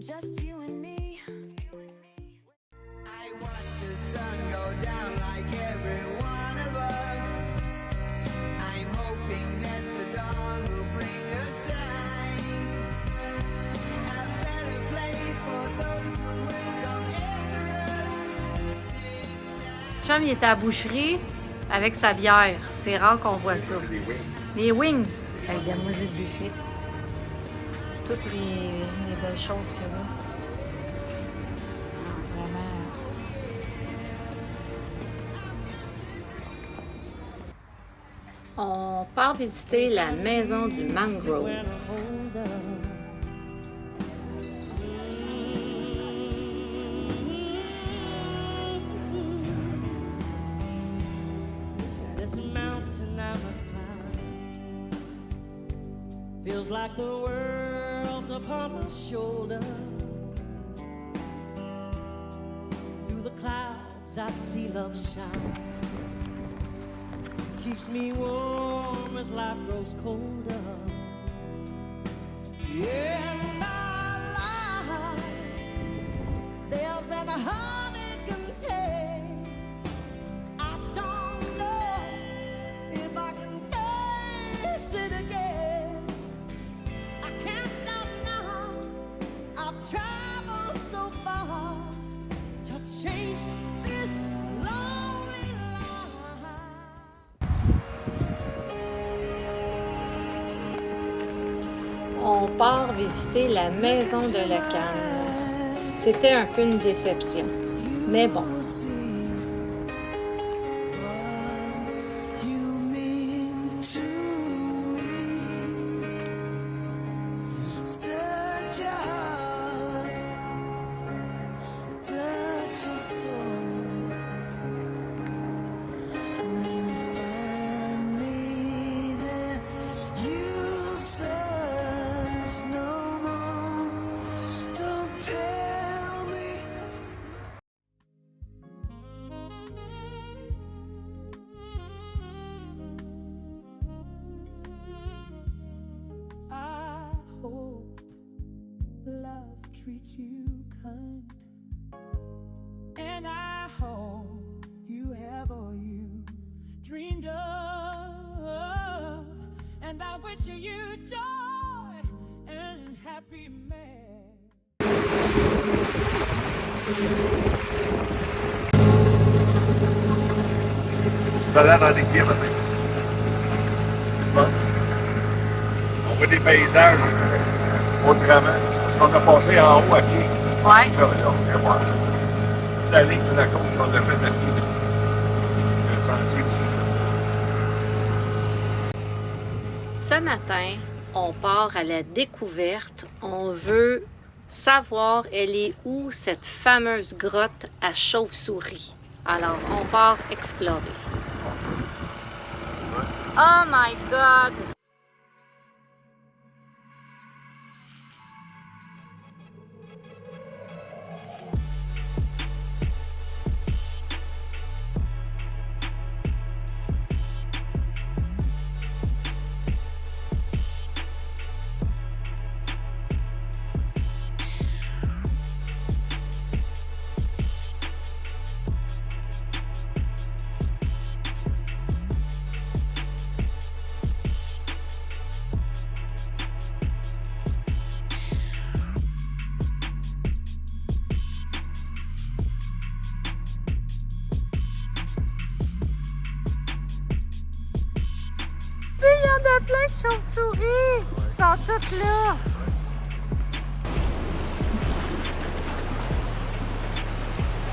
just you and me. I watch the sun go down like every one of us. I'm hoping that the dawn will bring a sign, a better place for those who will come after us. Chum, il était à la boucherie avec sa bière. C'est rare qu'on voit ça. Les wings. Avec de la musique de buffet. Toutes les belles choses qu'il y a là. Vraiment. On part visiter la maison du mangrove. This mountain I must climb feels like the world's upon my shoulder. Through the clouds I see love shine. Keeps me warm as life grows colder. Yeah, and our life, there's been a honeycomb day. I don't know if I can face it again. I can't stop now. I've traveled so far to change this lonely life. On part visiter la maison de la canne. C'était un peu une déception. Mais bon. Love treats you kind, and I hope you have all you dreamed of, and I wish you joy and happiness. Tu te balades dans les pieds maintenant. Bon. On voit des paysages autrement. Parce qu'on a passé en haut à pied. Ouais. Là, on vient voir. La ligne de la côte qu'on a faite à pied. Le sentier du Ce matin, on part à la découverte. On veut savoir elle est où cette fameuse grotte à chauve-souris. Alors, on part explorer. Oh my God! Il y en a plein de chauves-souris. Ils sont toutes là.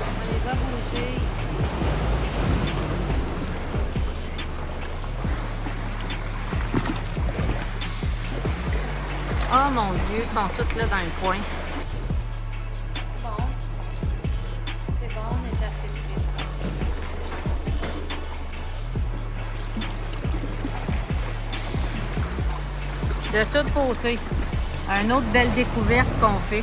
On les a bougés. Oh mon Dieu, ils sont toutes là dans le coin. Bon. C'est bon, on est assez près. De toute beauté. Une autre belle découverte qu'on fait.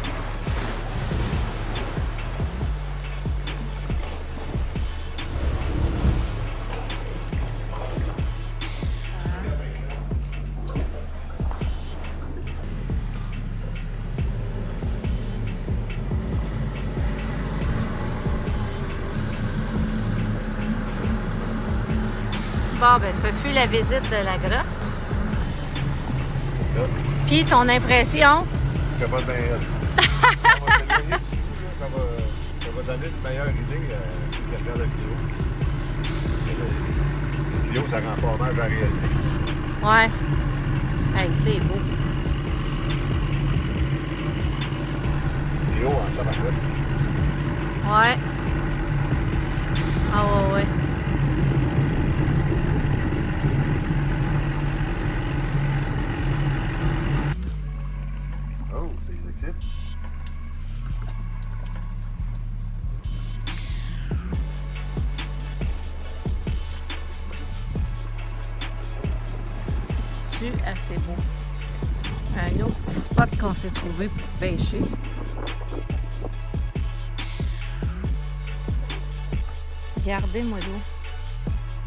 Bon, ben, ce fut la visite de la grotte. Là, Puis, ton impression? ça va bien raide. On va s'éloigner dessus, là, ça va donner une meilleure idée de faire la vidéo. Parce que là, la vidéo, ça rend pas mal vers la réalité. Ouais. Hey, c'est beau. C'est haut en tabarouette. Ouais. Ah ouais, ouais. Oh, c'est électrique. C'est assez beau. Un autre petit spot qu'on s'est trouvé pour pêcher. Regardez-moi là.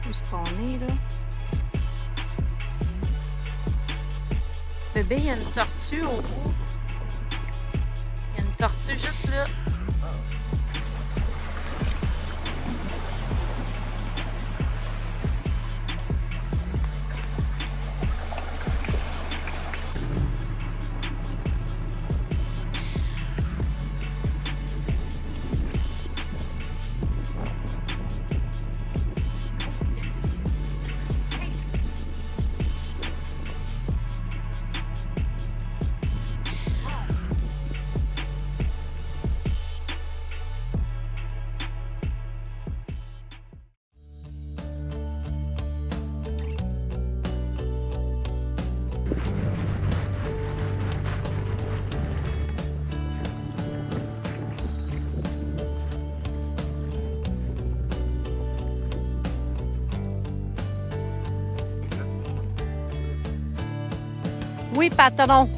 Où est-ce qu'on est là? Bébé, il y a une tortue au bout. Il y a une tortue juste là. Oui, patron.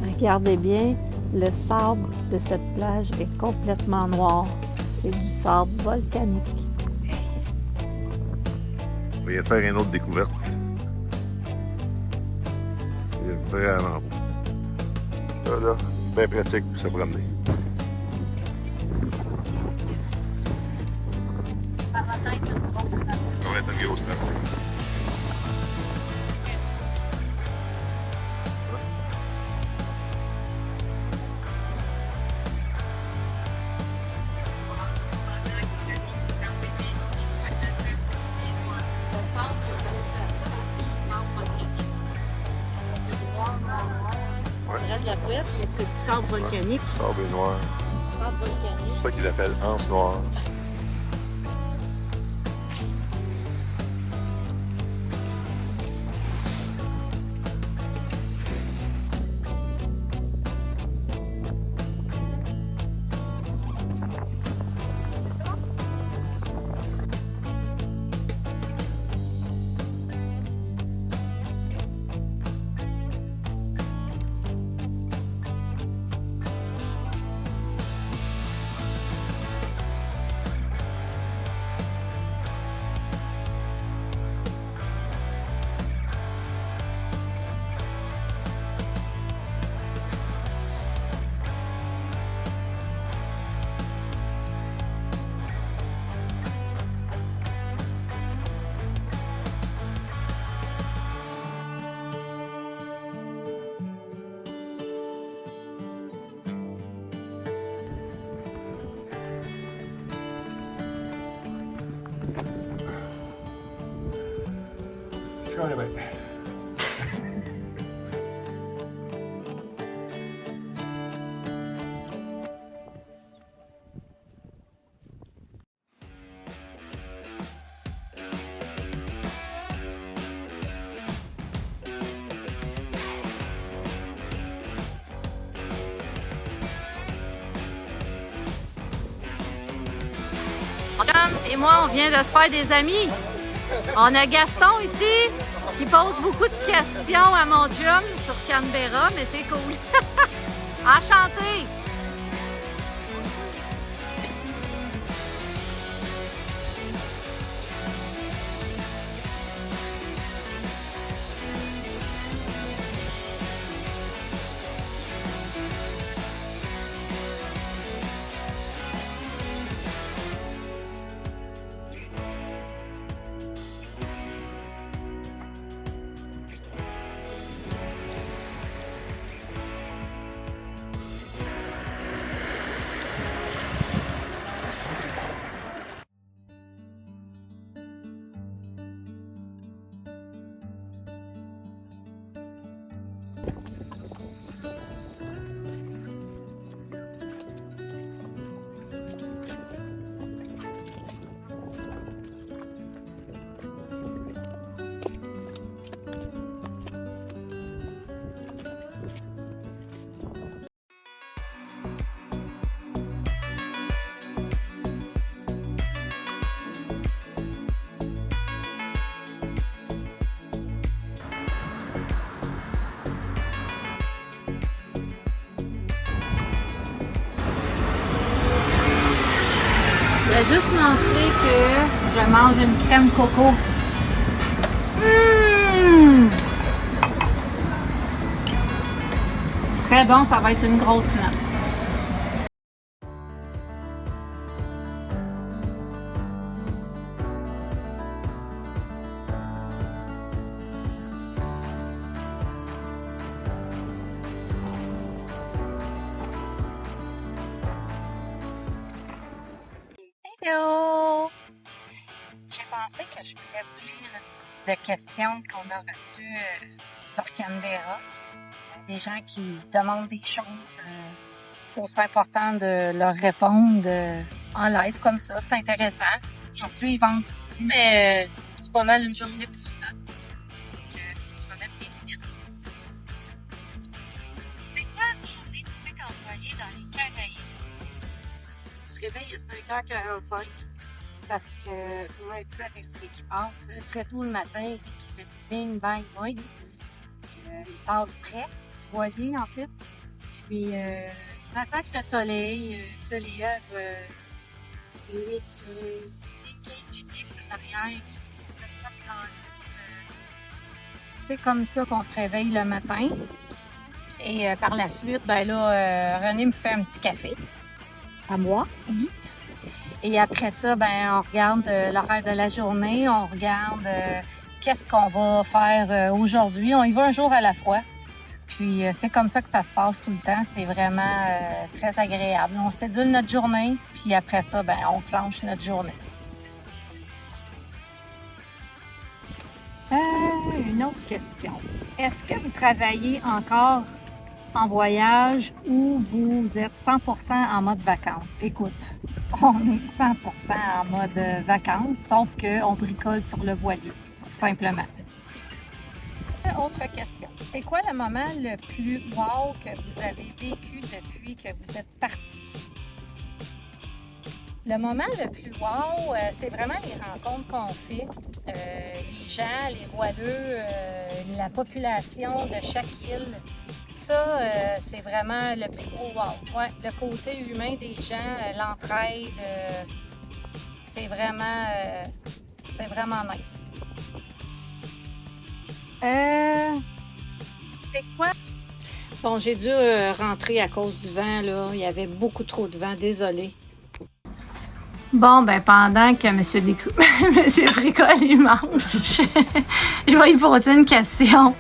Regardez bien, le sable de cette plage est complètement noir. C'est du sable volcanique. On vient de faire une autre découverte. C'est vraiment beau. Là, bien pratique pour se promener. Ça va être une grosse nappe. Ça va être une grosse nappe. On dirait de la boîte, mais c'est du sable volcanique. Le sable est noir. Sable volcanique. C'est ça qu'ils appellent anse noire. Je connais bien. Mon chum et moi, on vient de se faire des amis. On a Gaston ici qui pose beaucoup de questions à mon chum sur Canberra, mais c'est cool. Enchanté! juste montrer que je mange une crème coco. Très bon, ça va être une grosse note. Hello! J'ai pensé que je pourrais vous lire une couple de questions qu'on a reçues sur Canberra. Des gens qui demandent des choses. Je trouve ça important de leur répondre en live comme ça. C'est intéressant. Aujourd'hui, ils vendent plus, mais c'est pas mal une journée pour ça. Donc, je vais mettre des minutes. C'est quoi une journée typique employée dans les Caraïbes? On se réveille à 5h45 parce que pour un traversier qui passe très tôt le matin et qui fait bing, bang, bang. Il passe près du voilier en fait. Puis on attend que le soleil se lève. Il y a des quais uniques en arrière qui se mettent dans c'est comme ça qu'on se réveille le matin. Et par la suite, ben là, René me fait un petit café. À moi. Et après ça, ben on regarde l'horaire de la journée, on regarde qu'est-ce qu'on va faire aujourd'hui. On y va un jour à la fois. Puis c'est comme ça que ça se passe tout le temps. C'est vraiment très agréable. On cédule notre journée, puis après ça, ben on clenche notre journée. Une autre question. Est-ce que vous travaillez encore en voyage ou vous êtes 100% en mode vacances? Écoute, on est 100% en mode vacances, sauf qu'on bricole sur le voilier, tout simplement. Autre question. C'est quoi le moment le plus wow que vous avez vécu depuis que vous êtes parti? Le moment le plus wow, c'est vraiment les rencontres qu'on fait. Les gens, les voileux, la population de chaque île. Ça, c'est vraiment le plus gros wow. Ouais, le côté humain des gens, l'entraide, c'est vraiment nice. C'est quoi? Bon, j'ai dû rentrer à cause du vent, là. Il y avait beaucoup trop de vent, désolée. Bon, ben pendant que Monsieur Bricole, il mange, je vais lui poser une question.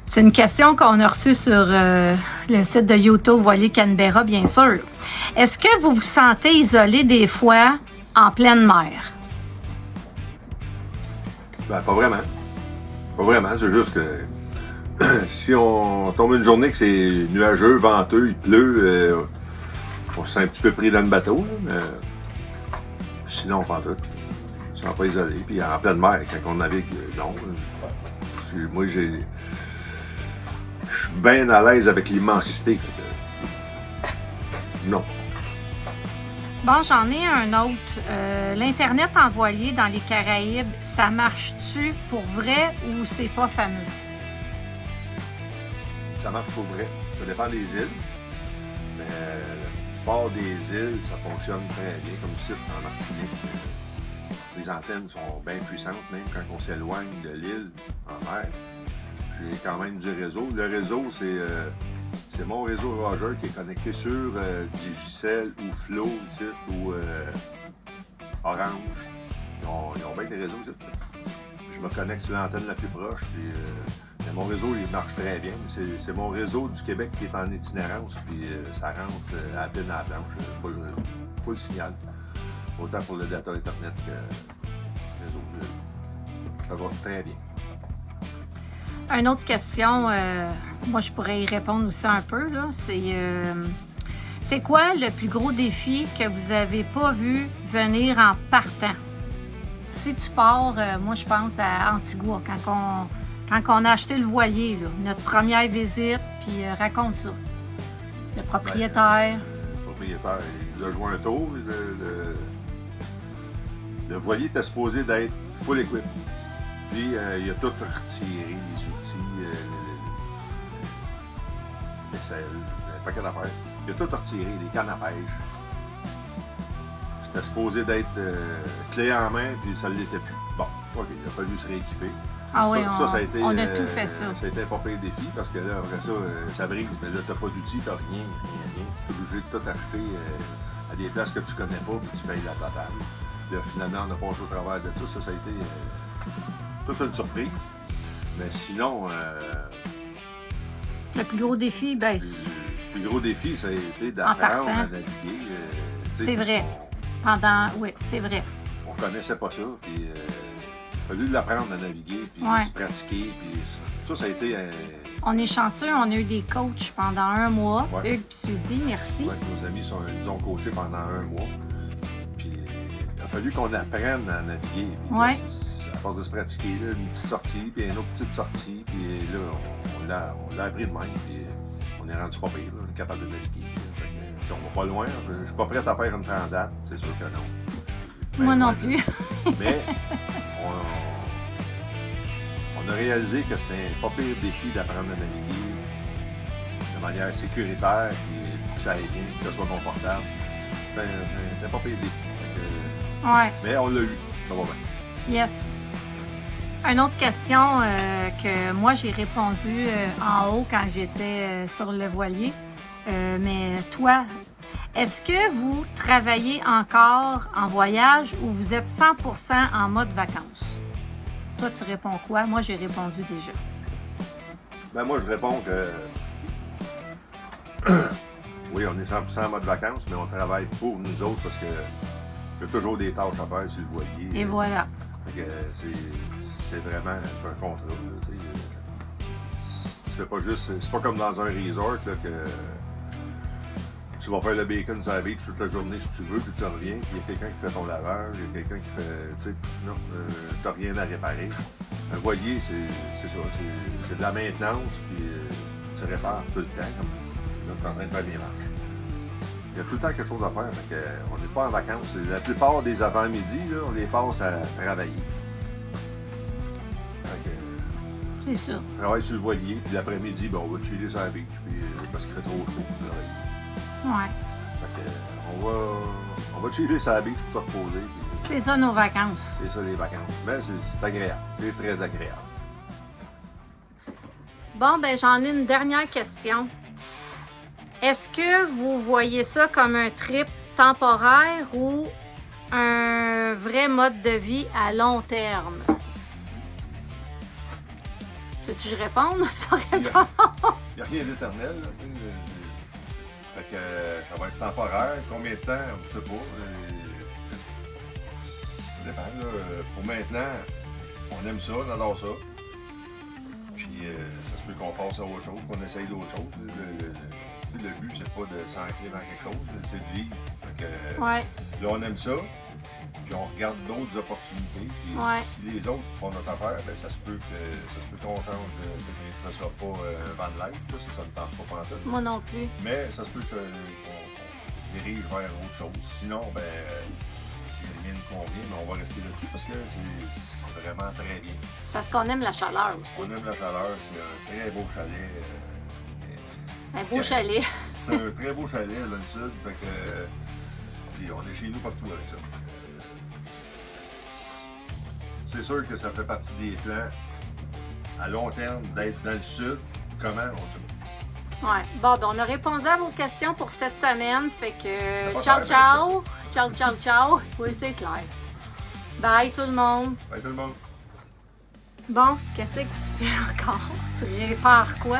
C'est une question qu'on a reçue sur le site de YouTube Voilier Canberra, bien sûr. Est-ce que vous vous sentez isolé des fois en pleine mer? Ben, pas vraiment. Pas vraiment, c'est juste que si on tombe une journée que c'est nuageux, venteux, il pleut, on se sent un petit peu pris dans le bateau, là, mais sinon, pas tout. On se sent pas isolé. Puis en pleine mer, quand on navigue, non. Moi, je suis bien à l'aise avec l'immensité. Non. Bon, j'en ai un autre. L'Internet en voilier dans les Caraïbes, ça marche-tu pour vrai ou c'est pas fameux? Ça marche pour vrai. Ça dépend des îles. Mais la plupart des îles, ça fonctionne très bien. Comme ici, en Martinique, les antennes sont bien puissantes, même quand on s'éloigne de l'île en mer. J'ai quand même du réseau. Le réseau, c'est mon réseau Roger qui est connecté sur Digicel ou Flow ici, ou Orange. Ils ont bien des réseaux ici. Je me connecte sur l'antenne la plus proche. Puis, mon réseau, il marche très bien. C'est mon réseau du Québec qui est en itinérance. Puis ça rentre à peine à la planche. Faut le signal. Autant pour le data Internet que le réseau. Ça va très bien. Une autre question, moi je pourrais y répondre aussi un peu, là. C'est quoi le plus gros défi que vous n'avez pas vu venir en partant? Si tu pars, moi je pense à Antigua, quand on a acheté le voilier, là, notre première visite, puis raconte ça. Le propriétaire. Le propriétaire, il nous a joué un tour. Le voilier était supposé d'être full equip. Puis il a tout retiré, les outils, les selles, un paquet d'affaires. Il a tout retiré, les cannes à pêche. c'était supposé d'être clé en main, puis ça ne l'était plus. Bon, OK, il a fallu se rééquiper. Ah oui, Ça a été, on a tout fait ça. Ça a été un pas pire défi parce que là, après ça, ça brise. Mais là, t'as pas d'outils, t'as rien. T'es obligé de tout acheter à des places que tu connais pas, puis tu payes la totale. Là, finalement, on a passé au travers de tout ça. Ça a été toute une surprise. Mais sinon, le plus gros défi, ben, le plus gros défi, ça a été d'apprendre à naviguer. C'est vrai. Oui, c'est vrai. On connaissait pas ça, puis il a fallu l'apprendre à naviguer, puis se pratiquer, puis ça a été On est chanceux, on a eu des coachs pendant 1 mois. Ouais. Hugues et Suzy, merci. Ouais, nos amis nous ont coachés pendant 1 mois. Puis il a fallu qu'on apprenne à naviguer. Puis, Ouais. à force de se pratiquer, là, une petite sortie, puis une autre petite sortie, puis là, on l'a appris de même, puis on est rendu pas pire, là, on est capable de naviguer. Fait que, si on va pas loin, je suis pas prêt à faire une transat, c'est sûr que non. Moi non loin, plus. Mais on a réalisé que c'était un pas pire défi d'apprendre à naviguer de manière sécuritaire et que ça aille bien, que ça soit confortable. C'était un pas pire défi. Ouais. Mais on l'a eu, ça va bien. Yes. Une autre question que moi j'ai répondu en haut quand j'étais sur le voilier. Mais toi, est-ce que vous travaillez encore en voyage ou vous êtes 100% en mode vacances? Toi, tu réponds quoi? Moi, j'ai répondu déjà. Ben moi, je réponds que oui, on est 100% en mode vacances, mais on travaille pour nous autres parce que il y a toujours des tâches à faire sur le voilier. Et voilà. Fait que c'est vraiment un contrat. Là, c'est pas juste. C'est pas comme dans un resort là, que tu vas faire le bacon sur la beach toute la journée si tu veux, puis tu reviens, puis il y a quelqu'un qui fait ton lavage, il y a quelqu'un qui fait. Tu sais, non, t'as rien à réparer. Un voilier, c'est ça. C'est de la maintenance, puis tu répares tout le temps, comme là, tu es en train de faire des marches. Il y a tout le temps quelque chose à faire, fait que, on n'est pas en vacances. La plupart des avant-midi, là, on les passe à travailler. Fait que, C'est ça. on travaille sur le voilier, puis l'après-midi, ben, on va chiller sur la beach, puis, parce qu'il fait trop chaud pour travailler. Ouais. Fait que, on va chiller sur la beach pour se reposer. Puis, C'est ça nos vacances. c'est ça les vacances. Mais c'est agréable, c'est très agréable. Bon, ben j'en ai une dernière question. Est-ce que vous voyez ça comme un trip temporaire ou un vrai mode de vie à long terme? Tu veux que je réponde? Tu vas répondre. Il n'y a rien d'éternel, là, tu sais. Fait que ça va être temporaire. Combien de temps, on ne sait pas. Ça dépend, là. Pour maintenant, on aime ça, on adore ça. Puis ça se peut qu'on passe à autre chose, qu'on essaye d'autres choses. Le but, c'est pas de s'ancrer dans quelque chose, c'est de vivre. Fait que, Ouais. là, on aime ça. Puis on regarde d'autres opportunités. Puis si les autres font notre affaire, ben, ça se peut qu'on change que ce ne soit pas un van life, là, ça ne tente pas pantoute. Moi non plus. Mais ça se peut qu'on se dirige vers autre chose. Sinon, ben, si rien ne convient, ben, on va rester là-dessus parce que c'est vraiment très bien. C'est parce qu'on aime la chaleur aussi. On aime la chaleur, c'est un très beau chalet. Un beau chalet. C'est un très beau chalet dans le sud, fait que, puis on est chez nous partout avec ça. C'est sûr que ça fait partie des plans à long terme d'être dans le sud. Comment on sait? Ouais. Bon, ben on a répondu à vos questions pour cette semaine. Fait que pas ciao, clair, ciao. Ciao, ciao, ciao. Oui, c'est clair. Bye tout le monde. Bye tout le monde. Bon, qu'est-ce que tu fais encore? Tu répares quoi?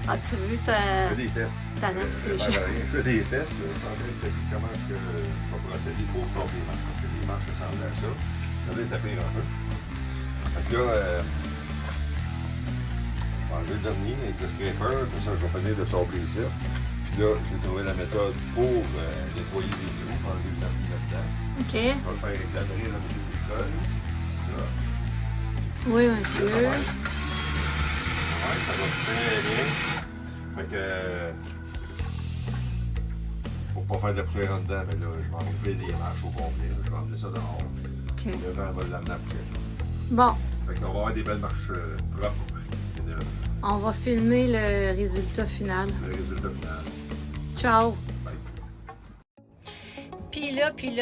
As-tu vu Je fais des tests. ta next Je fais des tests. Là. Je suis en train de checker comment est-ce que je vais procéder pour sortir des marches. Parce que les marches ressemblent à ça. Ça va établir un peu. Fait que là, je vais enlever le dernier avec le scraper. Puis ça, je vais finir de sabler ça. Puis là, j'ai trouvé la méthode pour nettoyer les trous. Je vais enlever le dernier là-dedans. OK. Je vais le faire éclater avec de l'école. Là. Oui, monsieur. Ouais, ça va très bien. Fait que. Pour pas faire de la poussière en dedans, mais là, je vais enlever les marches au complet. Je vais emmener ça dehors. OK. Le vent va l'amener à la poussière. Bon, Fait qu'on va avoir des belles marches propres. Et là, on va filmer le résultat final. le résultat final. Ciao. Bye.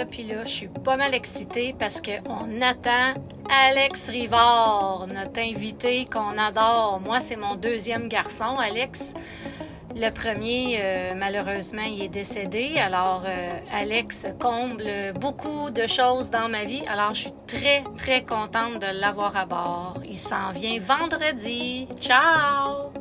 Puis là, je suis pas mal excitée parce qu'on attend Alex Rivard, notre invité qu'on adore. Moi, c'est mon deuxième garçon, Alex. Le premier, malheureusement, il est décédé. Alors, Alex comble beaucoup de choses dans ma vie. Alors, je suis très, très contente de l'avoir à bord. Il s'en vient vendredi. Ciao!